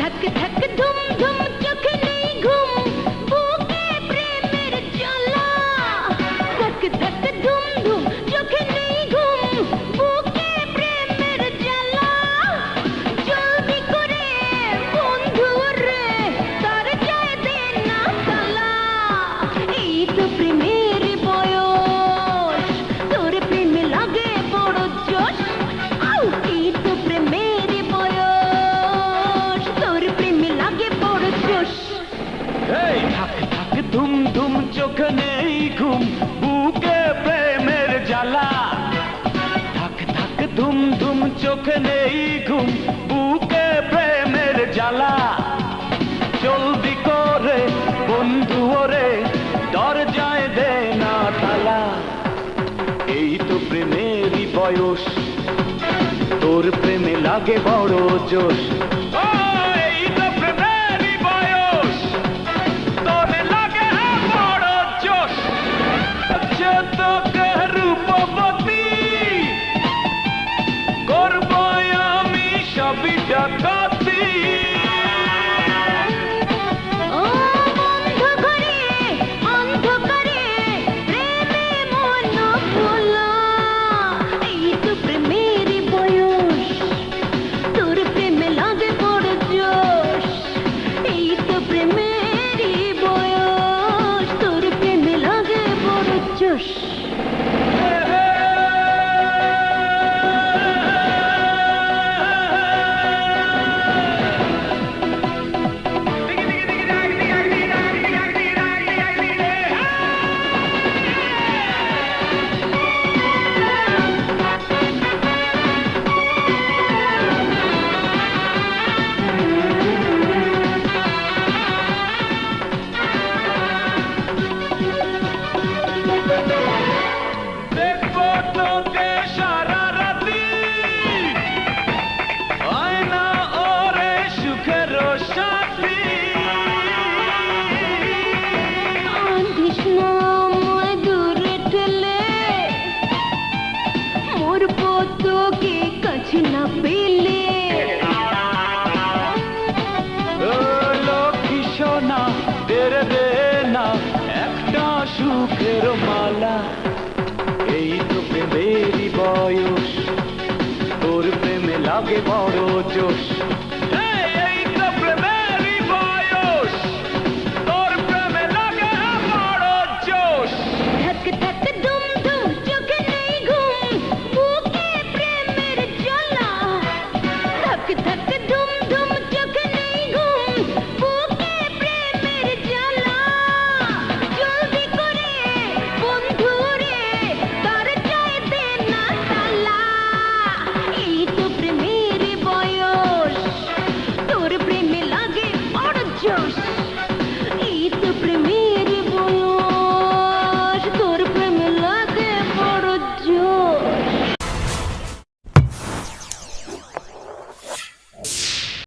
धक धक धुम धुम चोख नहीं घूम बुके प्रेमेर জ্বালা धक धक धुम धुम चोख नहीं घूम बुके प्रेमेर জ্বালা जल्दी करे बंधु रे दरजाय दे ना ताला এই তো প্রেমের বয়স তোর প্রেমে লাগে বড় জোশ এই তো প্রেমের বয়স তোর প্রেমে লাগে বড় জোশ এই থাক থাক ধুম ধুম চোখ নেই ঘুম বুকে প্রেমের জ্বালা থাক থাক ধুম ধুম চোখ নেই ঘুম বুকে প্রেমের জ্বালা জলদি করে বন্ধু ওরে দরজায় দে না তালা এই তো প্রেমেরই বয়স তোর প্রেমে লাগে বড় জোশ